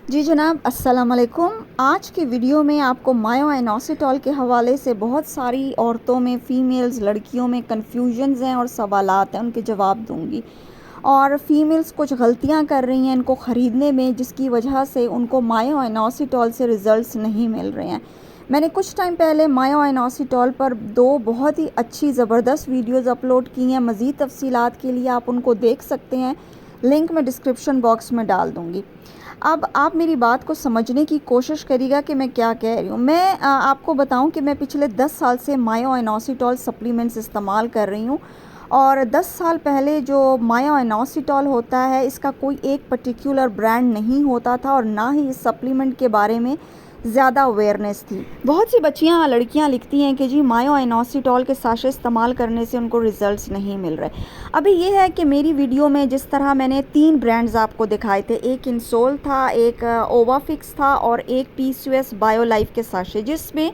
जी जनाब, अस्सलाम वालेकुम। आज की वीडियो में आपको मायोइनोसिटॉल के हवाले से बहुत सारी औरतों में, फ़ीमेल्स लड़कियों में कन्फ्यूजन्स हैं और सवालात हैं, उनके जवाब दूंगी। और फ़ीमेल्स कुछ गलतियां कर रही हैं इनको ख़रीदने में, जिसकी वजह से उनको मायोइनोसिटॉल से रिज़ल्ट्स नहीं मिल रहे हैं। मैंने कुछ टाइम पहले मायोइनोसिटॉल पर 2 बहुत ही अच्छी ज़बरदस्त वीडियोज़ अपलोड की हैं। मज़ीद तफ़सीलात के लिए आप उनको देख सकते हैं, लिंक मैं डिस्क्रिप्शन बॉक्स में डाल दूँगी। अब आप मेरी बात को समझने की कोशिश करिएगा कि मैं क्या कह रही हूँ। मैं आपको बताऊँ कि मैं पिछले 10 साल से मायोइनोसिटॉल सप्लीमेंट्स इस्तेमाल कर रही हूँ। और 10 साल पहले जो मायोइनोसिटॉल होता है, इसका कोई एक पर्टिकुलर ब्रांड नहीं होता था और ना ही इस सप्लीमेंट के बारे में ज़्यादा अवेयरनेस थी। बहुत सी बच्चियाँ लड़कियाँ लिखती हैं कि जी मायोइनोसिटॉल के साशे इस्तेमाल करने से उनको रिज़ल्ट्स नहीं मिल रहे। अभी ये है कि मेरी वीडियो में जिस तरह मैंने 3 ब्रांड्स आपको दिखाए थे, एक इंसोल था, एक ओवाफिक्स था और एक पीसीओएस बायोलाइफ के साशे, जिसमें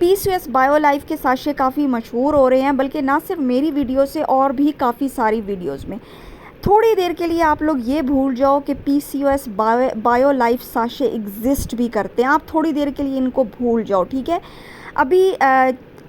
पीसीओएस बायोलाइफ के साशे काफ़ी मशहूर हो रहे हैं, बल्कि ना सिर्फ मेरी वीडियो से और भी काफ़ी सारी वीडियोज़ में। थोड़ी देर के लिए आप लोग ये भूल जाओ कि PCOS bio life sachet exist भी करते हैं। आप थोड़ी देर के लिए इनको भूल जाओ, ठीक है। अभी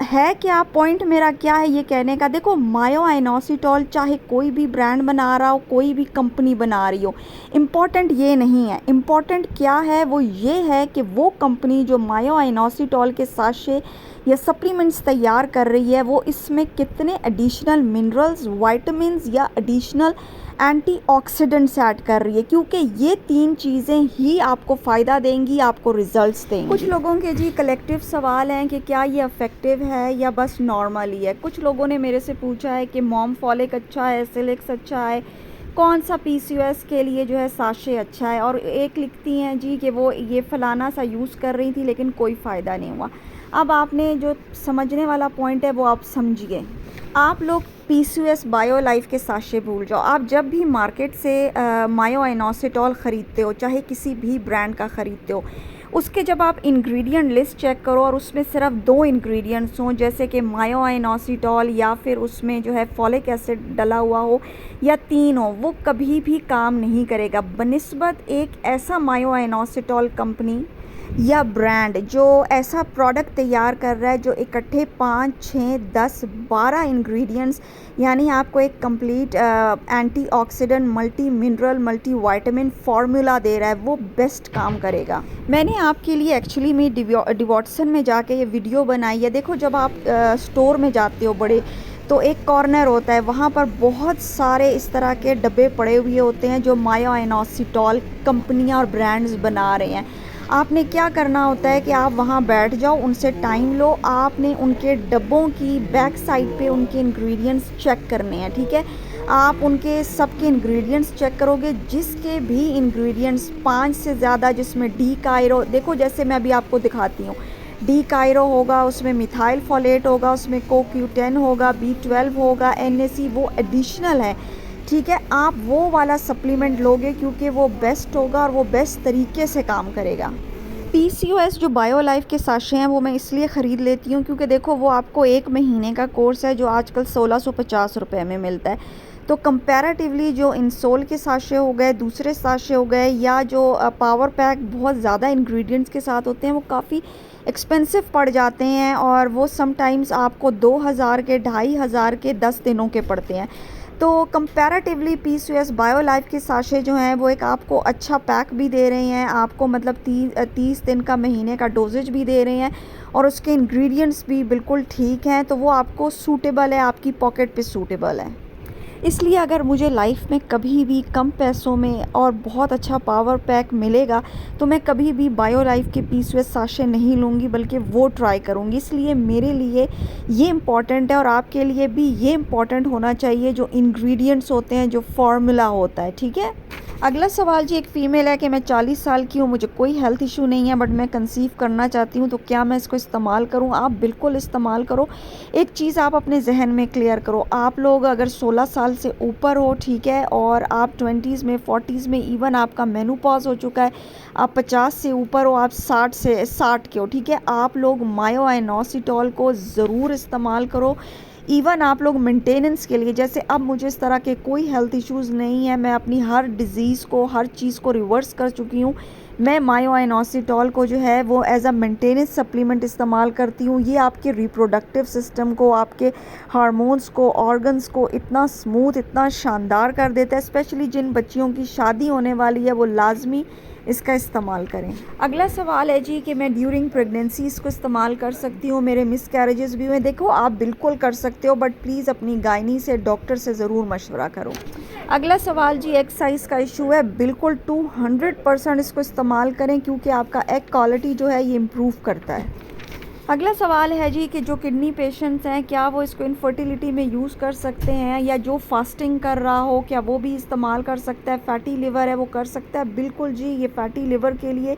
है क्या पॉइंट मेरा, क्या है ये कहने का। देखो, मायोइनोसिटॉल चाहे कोई भी ब्रांड बना रहा हो, कोई भी कंपनी बना रही हो, इम्पॉर्टेंट ये नहीं है। इम्पॉर्टेंट क्या है, वो ये है कि वो कंपनी जो मायोइनोसिटॉल के साशे या सप्लीमेंट्स तैयार कर रही है, वो इसमें कितने एडिशनल मिनरल्स, वाइटामिन्स या एडिशनल एंटीऑक्सीडेंट्स ऐड कर रही है, क्योंकि ये 3 चीज़ें ही आपको फ़ायदा देंगी, आपको रिजल्ट्स देंगी। कुछ लोगों के जी कलेक्टिव सवाल हैं कि क्या ये इफ़ेक्टिव है या बस नॉर्मल ही है। कुछ लोगों ने मेरे से पूछा है कि मॉम फॉलिक अच्छा है, सिलिक्स अच्छा है, कौन सा पीसीओएस के लिए जो है साशे अच्छा है। और एक लिखती हैं जी कि वो ये फ़लाना सा यूज़ कर रही थी लेकिन कोई फ़ायदा नहीं हुआ। अब आपने जो समझने वाला पॉइंट है वो आप समझिए। आप लोग पीसीओएस बायोलाइफ के साशे भूल जाओ। आप जब भी मार्केट से मायोइनोसिटॉल ख़रीदते हो, चाहे किसी भी ब्रांड का ख़रीदते हो, उसके जब आप इंग्रेडिएंट लिस्ट चेक करो और उसमें सिर्फ 2 इंग्रेडिएंट्स हों, जैसे कि मायोइनोसिटॉल या फिर उसमें जो है फॉलिक एसिड डला हुआ हो, या 3 हो, वो कभी भी काम नहीं करेगा बनिस्बत एक ऐसा मायोइनोसिटॉल कंपनी या ब्रांड जो ऐसा प्रोडक्ट तैयार कर रहा है जो इकट्ठे 5, 6, 10, 12 इंग्रेडिएंट्स, यानी आपको एक complete antioxidant, multi mineral, multi vitamin formula दे रहा है, वो बेस्ट काम करेगा। मैंने आपके लिए एक्चुअली में डिवॉट्सन में जाके ये वीडियो बनाई है। देखो, जब आप स्टोर में जाते हो बड़े, तो एक कॉर्नर होता है, वहाँ पर बहुत सारे इस तरह के डब्बे पड़े हुए होते हैं जो मायोइनोसिटॉल कंपनियाँ और ब्रांड्स बना रहे हैं। आपने क्या करना होता है कि आप वहाँ बैठ जाओ, उनसे टाइम लो, आपने उनके डब्बों की बैक साइड पे उनके इंग्रेडिएंट्स चेक करने हैं, ठीक है। आप उनके सबके इंग्रेडिएंट्स चेक करोगे, जिसके भी इंग्रेडिएंट्स 5 से ज़्यादा, जिसमें डी कायरो, देखो जैसे मैं अभी आपको दिखाती हूँ, डी कायरो होगा, उसमें मिथाइल फोलेट होगा, उसमें CoQ10 होगा, B12 होगा, NAC वो एडिशनल है, ठीक है। आप वो वाला सप्लीमेंट लोगे क्योंकि वो बेस्ट होगा और वो बेस्ट तरीके से काम करेगा। पीसीओएस जो बायोलाइफ के साशे हैं वो मैं इसलिए ख़रीद लेती हूँ क्योंकि देखो, वो आपको 1 महीने का कोर्स है जो आजकल 1650 रुपये में मिलता है। तो कंपैरेटिवली जो इंसोल के साशे हो गए, दूसरे साशे हो गए, या जो पावर पैक बहुत ज़्यादा इंग्रेडिएंट्स के साथ होते हैं, वो काफ़ी एक्सपेंसिव पड़ जाते हैं और वो समटाइम्स आपको 2000 के, 2500 के 10 दिनों के पड़ते हैं। तो कंपैरेटिवली पीसीओएस बायोलाइफ के साशे जो हैं वो एक आपको अच्छा पैक भी दे रहे हैं, आपको मतलब 30 दिन का, महीने का डोजेज भी दे रहे हैं, और उसके इंग्रेडिएंट्स भी बिल्कुल ठीक हैं, तो वो आपको सूटेबल है, आपकी पॉकेट पे सूटेबल है। इसलिए अगर मुझे लाइफ में कभी भी कम पैसों में और बहुत अच्छा पावर पैक मिलेगा, तो मैं कभी भी बायोलाइफ के पीसीओएस साशे नहीं लूँगी, बल्कि वो ट्राई करूँगी। इसलिए मेरे लिए ये इम्पॉर्टेंट है और आपके लिए भी ये इम्पॉर्टेंट होना चाहिए, जो इंग्रेडिएंट्स होते हैं, जो फार्मूला होता है, ठीक है। अगला सवाल जी, एक फ़ीमेल है कि मैं 40 साल की हूँ, मुझे कोई हेल्थ इशू नहीं है, बट मैं कंसीव करना चाहती हूँ, तो क्या मैं इसको इस्तेमाल करूँ। आप बिल्कुल इस्तेमाल करो। एक चीज़ आप अपने जहन में क्लियर करो, आप लोग अगर 16 साल से ऊपर हो, ठीक है, और आप 20s में, 40s में, इवन आपका मेनोपॉज हो चुका है, आप 50 से ऊपर हो, आप 60 के हो, ठीक है, आप लोग मायोइनोसिटॉल को ज़रूर इस्तेमाल करो। इवन आप लोग मेंटेनेंस के लिए, जैसे अब मुझे इस तरह के कोई हेल्थ इश्यूज़ नहीं है, मैं अपनी हर डिज़ीज़ को, हर चीज़ को रिवर्स कर चुकी हूँ, मैं मायोइनोसिटोल को जो है वो एज अ मेंटेनेंस सप्लीमेंट इस्तेमाल करती हूँ। ये आपके रिप्रोडक्टिव सिस्टम को, आपके हार्मोन्स को, ऑर्गन्स को इतना स्मूथ, इतना शानदार कर देता है। स्पेशली जिन बच्चियों की शादी होने वाली है वो लाजमी इसका इस्तेमाल करें। अगला सवाल है जी कि मैं ड्यूरिंग प्रेगनेंसी इसको इस्तेमाल कर सकती हूँ, मेरे मिस कैरेजेस भी हुए। देखो आप बिल्कुल कर सकते हो, बट प्लीज़ अपनी गायनी से, डॉक्टर से ज़रूर मशवरा करो। अगला सवाल जी एक्सरसाइज का इशू है। बिल्कुल 200% इसको इस्तेमाल करें, क्योंकि आपका एग क्वालिटी जो है ये इम्प्रूव करता है। अगला सवाल है जी कि जो किडनी पेशेंट्स हैं, क्या वो इसको इनफर्टिलिटी में यूज़ कर सकते हैं, या जो फास्टिंग कर रहा हो क्या वो भी इस्तेमाल कर सकता है? फैटी लिवर है वो कर सकता है? बिल्कुल जी, ये फैटी लिवर के लिए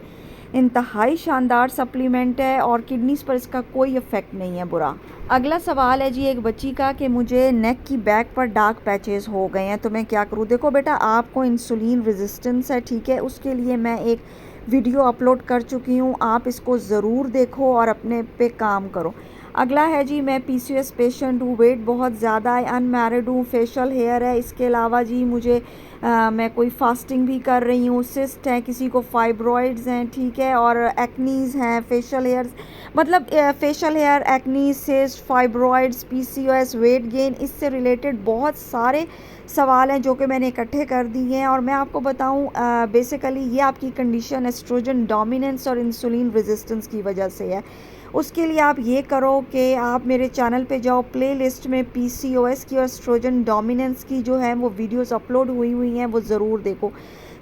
इंतहाई शानदार सप्लीमेंट है और किडनीज़ पर इसका कोई इफ़ेक्ट नहीं है बुरा। अगला सवाल है जी एक बच्ची का कि मुझे नेक की बैक पर डार्क पैचेस हो गए हैं, तो मैं क्या करूँ? देखो बेटा, आपको इंसुलिन रेजिस्टेंस है, ठीक है, उसके लिए मैं एक वीडियो अपलोड कर चुकी हूँ, आप इसको ज़रूर देखो और अपने पे काम करो। अगला है जी मैं पीसीओएस पेशेंट हूँ, वेट बहुत ज़्यादा है, अनमैरिड हूँ, फेशियल हेयर है, इसके अलावा जी मुझे मैं कोई फास्टिंग भी कर रही हूँ, सिस्ट है, किसी को फाइब्रॉइड्स हैं, ठीक है, और एक्नीज़ हैं, फेशियल हेयर, मतलब facial hair, acne, cyst, fibroids, PCOS, weight gain, इससे रिलेटेड बहुत सारे सवाल हैं जो कि मैंने इकट्ठे कर दिए हैं। और मैं आपको बताऊं, बेसिकली ये आपकी कंडीशन एस्ट्रोजन डोमिनेंस और इंसुलिन रेजिस्टेंस की वजह से है। उसके लिए आप ये करो कि आप मेरे चैनल पे जाओ, प्लेलिस्ट में पीसीओएस की और एस्ट्रोजन डोमिनेंस की जो है वो वीडियोस अपलोड हुई हैं, वो ज़रूर देखो।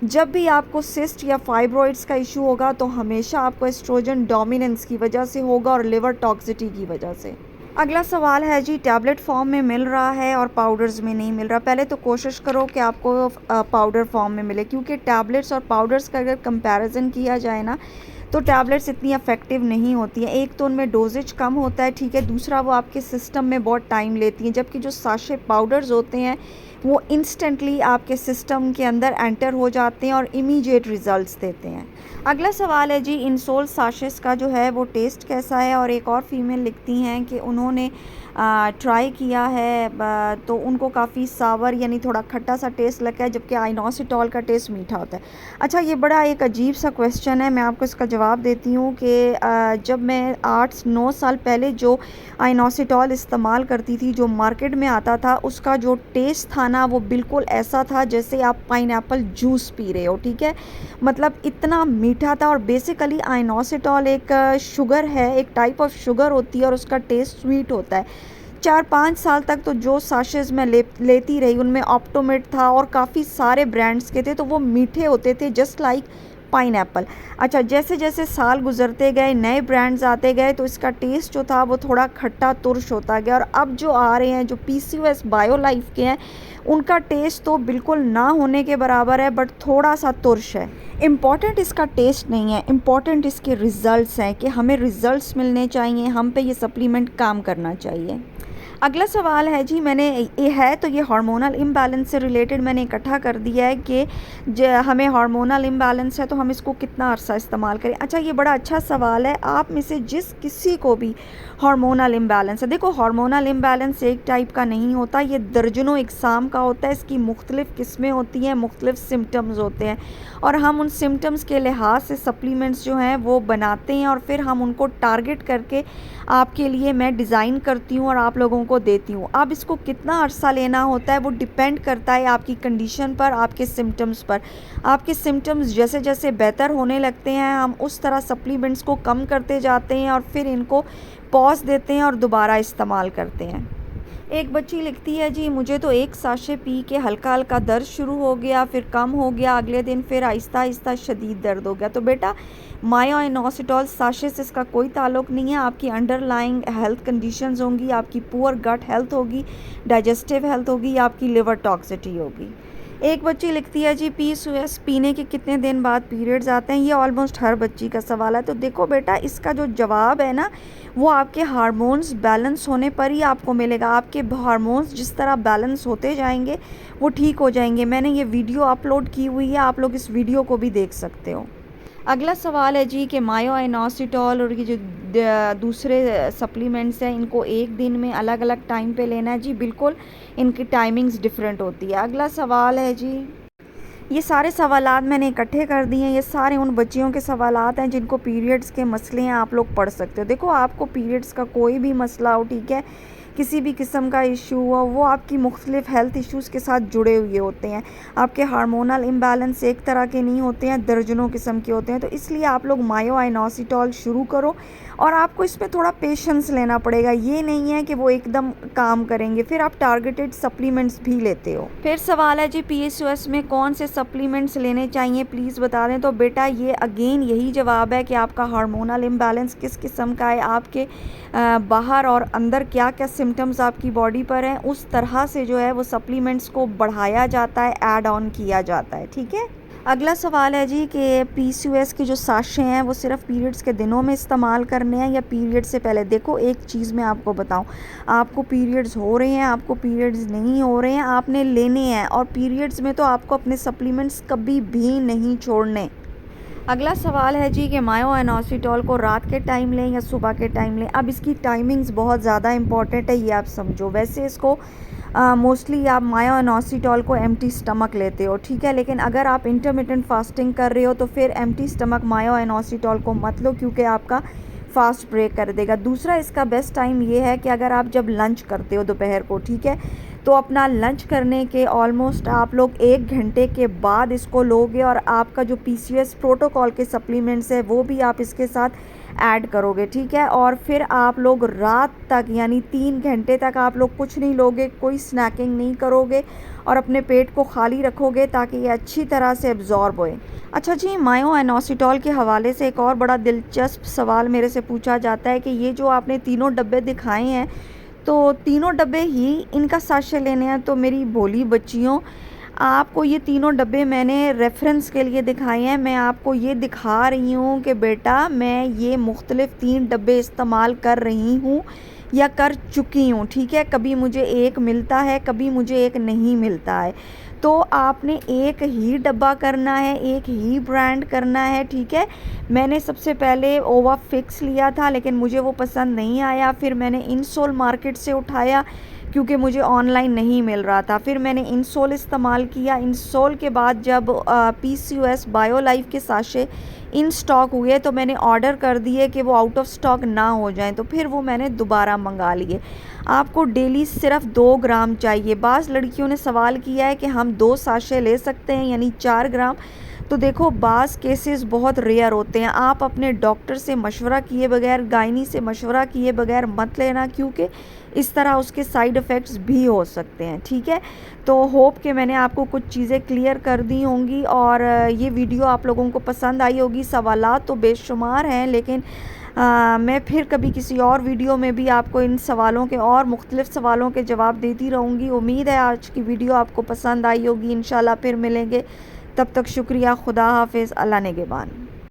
जब भी आपको सिस्ट या फाइब्रॉइड्स का इशू होगा तो हमेशा आपको एस्ट्रोजन डोमिनेंस की वजह से होगा और लिवर टॉक्सिटी की वजह से। अगला सवाल है जी टैबलेट फॉर्म में मिल रहा है और पाउडर्स में नहीं मिल रहा। पहले तो कोशिश करो कि आपको पाउडर फॉर्म में मिले, क्योंकि टैबलेट्स और पाउडर्स का अगर कंपैरिजन किया जाए ना तो टैबलेट्स इतनी इफ़ेक्टिव नहीं होती हैं। एक तो उनमें डोजेज कम होता है, ठीक है, दूसरा वो आपके सिस्टम में बहुत टाइम लेती हैं, जबकि जो साशे पाउडर्स होते हैं वो इंस्टेंटली आपके सिस्टम के अंदर एंटर हो जाते हैं और इमीडिएट रिजल्ट्स देते हैं। अगला सवाल है जी इंसोल साशेस का जो है वो टेस्ट कैसा है? और एक और फीमेल लिखती हैं कि उन्होंने ट्राई किया है तो उनको काफ़ी सावर यानी थोड़ा खट्टा सा टेस्ट लगा है, जबकि आइनोसिटोल का टेस्ट मीठा होता है। अच्छा, ये बड़ा एक अजीब सा क्वेश्चन है, मैं आपको इसका जवाब देती हूँ कि जब मैं 8-9 साल पहले जो आइनोसिटोल इस्तेमाल करती थी, जो मार्केट में आता था, उसका जो टेस्ट था ना वो बिल्कुल ऐसा था जैसे आप पाइनएप्पल जूस पी रहे हो, ठीक है, मतलब इतना मीठा था। और बेसिकली आइनोसिटोल एक शुगर है, एक टाइप ऑफ शुगर होती है और उसका टेस्ट स्वीट होता है। 4-5 साल तक तो जो साशेज़ मैं लेती रही उनमें ऑप्टोमेट था और काफ़ी सारे ब्रांड्स के थे, तो वो मीठे होते थे जस्ट लाइक पाइनएप्पल। अच्छा, जैसे जैसे साल गुजरते गए, नए ब्रांड्स आते गए, तो इसका टेस्ट जो था वो थोड़ा खट्टा तुर्श होता गया। और अब जो आ रहे हैं जो पीसीओएस बायोलाइफ के हैं, उनका टेस्ट तो बिल्कुल ना होने के बराबर है, बट थोड़ा सा तुर्श है। इम्पॉर्टेंट इसका टेस्ट नहीं है, इम्पॉर्टेंट इसके रिज़ल्ट्स हैं कि हमें रिज़ल्ट्स मिलने चाहिए, हम पे ये सप्लीमेंट काम करना चाहिए। अगला सवाल है जी मैंने ये है तो ये हार्मोनल इम्बैलेंस से रिलेटेड मैंने इकट्ठा कर दिया है कि हमें हार्मोनल इम्बैलेंस है तो हम इसको कितना अरसा इस्तेमाल करें। अच्छा, ये बड़ा अच्छा सवाल है। आप में से जिस किसी को भी हार्मोनल इम्बैलेंस है, देखो हार्मोनल इम्बैलेंस एक टाइप का नहीं होता, ये दर्जनों इकसाम का होता है, इसकी मुख्तलिफ़ किस्में होती हैं, मुख्तलिफ़ सिम्टम्स होते हैं, और हम उन सिम्टम्स के लिहाज से सप्लीमेंट्स जो हैं वो बनाते हैं और फिर हम उनको टारगेट करके आपके लिए मैं डिज़ाइन करती हूँ और आप लोगों को देती हूँ। अब इसको कितना अरसा लेना होता है वो डिपेंड करता है आपकी कंडीशन पर, आपके सिम्टम्स पर। आपके सिम्टम्स जैसे जैसे बेहतर होने लगते हैं, हम उस तरह सप्लीमेंट्स को कम करते जाते हैं और फिर इनको पॉज देते हैं और दोबारा इस्तेमाल करते हैं। एक बच्ची लिखती है जी मुझे तो एक साशे पी के हल्का हल्का दर्द शुरू हो गया, फिर कम हो गया, अगले दिन फिर आहिस्ता आहिस्ता शदीद दर्द हो गया। तो बेटा, मायोइनोसिटोल साशे से इसका कोई ताल्लुक़ नहीं है, आपकी अंडरलाइंग हेल्थ कंडीशंस होंगी, आपकी पुअर गट हेल्थ होगी, डाइजेस्टिव हेल्थ होगी, आपकी लिवर टॉक्सिटी होगी। एक बच्ची लिखती है जी पीसीओएस पीने के कितने दिन बाद पीरियड्स आते हैं? ये ऑलमोस्ट हर बच्ची का सवाल है। तो देखो बेटा, इसका जो जवाब है ना वो आपके हार्मोन्स बैलेंस होने पर ही आपको मिलेगा। आपके हार्मोन्स जिस तरह बैलेंस होते जाएंगे वो ठीक हो जाएंगे। मैंने ये वीडियो अपलोड की हुई है, आप लोग इस वीडियो को भी देख सकते हो। अगला सवाल है जी कि मायोइनोसिटोल और ये जो दूसरे सप्लीमेंट्स हैं इनको एक दिन में अलग अलग टाइम पे लेना है? जी बिल्कुल, इनकी टाइमिंग्स डिफरेंट होती है। अगला सवाल है जी ये सारे सवालात मैंने इकट्ठे कर दिए हैं। ये सारे उन बच्चियों के सवालात हैं जिनको पीरियड्स के मसले हैं, आप लोग पढ़ सकते हो। देखो, आपको पीरियड्स का कोई भी मसला हो, ठीक है, किसी भी किस्म का इशू हो, वो आपकी मुख्तलिफ हेल्थ इश्यूज़ के साथ जुड़े हुए होते हैं। आपके हार्मोनल इम्बैलेंस एक तरह के नहीं होते हैं, दर्जनों किस्म के होते हैं। तो इसलिए आप लोग मायोइनोसिटॉल शुरू करो, और आपको इसमें थोड़ा पेशेंस लेना पड़ेगा। ये नहीं है कि वो एकदम काम करेंगे, फिर आप टारगेटेड सप्लीमेंट्स भी लेते हो। फिर सवाल है जी, PCOS में कौन से सप्लीमेंट्स लेने चाहिए, प्लीज़ बता दें। तो बेटा, ये अगेन यही जवाब है कि आपका हार्मोनल इम्बैलेंस किस किस्म का है, आपके बाहर और अंदर क्या क्या सिम्टम्स आपकी बॉडी पर हैं, उस तरह से जो है वो सप्लीमेंट्स को बढ़ाया जाता है, ऐड ऑन किया जाता है, ठीक है। अगला सवाल है जी कि PCOS के जो साशे हैं वो सिर्फ पीरियड्स के दिनों में इस्तेमाल करने हैं या पीरियड से पहले। देखो, एक चीज़ मैं आपको बताऊं, आपको पीरियड्स हो रहे हैं, आपको पीरियड्स नहीं हो रहे हैं, आपने लेने हैं। और पीरियड्स में तो आपको अपने सप्लीमेंट्स कभी भी नहीं छोड़ने। अगला सवाल है जी कि मायोइनोसिटॉल को रात के टाइम लें या सुबह के टाइम लें। अब इसकी टाइमिंग्स बहुत ज़्यादा इंपॉर्टेंट है, ये आप समझो। वैसे इसको मोस्टली आप मायोइनोसिटॉल को एम्प्टी स्टमक लेते हो, ठीक है, लेकिन अगर आप इंटरमिटेंट फास्टिंग कर रहे हो तो फिर एम्प्टी स्टमक मायोइनोसिटॉल को मत लो, क्योंकि आपका फास्ट ब्रेक कर देगा। दूसरा, इसका बेस्ट टाइम ये है कि अगर आप जब लंच करते हो दोपहर को, ठीक है, तो अपना लंच करने के ऑलमोस्ट आप लोग 1 घंटे के बाद इसको लोगे, और आपका जो PCOS प्रोटोकॉल के सप्लीमेंट्स है वो भी आप इसके साथ ऐड करोगे, ठीक है। और फिर आप लोग रात तक यानी 3 घंटे तक आप लोग कुछ नहीं लोगे, कोई स्नैकिंग नहीं करोगे, और अपने पेट को खाली रखोगे ताकि ये अच्छी तरह से एब्जॉर्ब होए। अच्छा जी, मायोइनोसिटॉल के हवाले से एक और बड़ा दिलचस्प सवाल मेरे से पूछा जाता है कि ये जो आपने तीनों डब्बे दिखाए हैं, तो तीनों डब्बे ही इनका साशे लेने हैं। तो मेरी भोली बच्चियों, आपको ये तीनों डब्बे मैंने रेफरेंस के लिए दिखाए हैं। मैं आपको ये दिखा रही हूँ कि बेटा, मैं ये मुख्तलिफ 3 डब्बे इस्तेमाल कर रही हूँ या कर चुकी हूँ, ठीक है। कभी मुझे एक मिलता है, कभी मुझे एक नहीं मिलता है। तो आपने एक ही डब्बा करना है, एक ही ब्रांड करना है, ठीक है। मैंने सबसे पहले ओवा फिक्स लिया था, लेकिन मुझे वो पसंद नहीं आया। फिर मैंने इनसोल मार्केट से उठाया, क्योंकि मुझे ऑनलाइन नहीं मिल रहा था। फिर मैंने इनसोल इस्तेमाल किया। इनसोल के बाद जब PCOS बायोलाइफ के साशे इन स्टॉक हुए तो मैंने ऑर्डर कर दिए कि वो आउट ऑफ स्टॉक ना हो जाएं, तो फिर वो मैंने दोबारा मंगा लिए। आपको डेली सिर्फ 2 ग्राम चाहिए। बाज़ लड़कियों ने सवाल किया है कि हम 2 साशे ले सकते हैं, यानी 4 ग्राम। तो देखो, बाज़ केसेस बहुत रेयर होते हैं। आप अपने डॉक्टर से मशवरा किए बगैर, गायनी से मशवरा किए बगैर मत लेना, क्योंकि इस तरह उसके साइड इफ़ेक्ट्स भी हो सकते हैं, ठीक है। तो होप कि मैंने आपको कुछ चीज़ें क्लियर कर दी होंगी, और ये वीडियो आप लोगों को पसंद आई होगी। सवालात तो बेशुमार हैं, लेकिन मैं फिर कभी किसी और वीडियो में भी आपको इन सवालों के और मुख्तलिफ सवालों के जवाब देती रहूँगी। उम्मीद है आज की वीडियो आपको पसंद आई होगी। इंशाल्लाह फिर मिलेंगे, तब तक शुक्रिया, खुदा हाफिज़, अल्लाह निगहबान।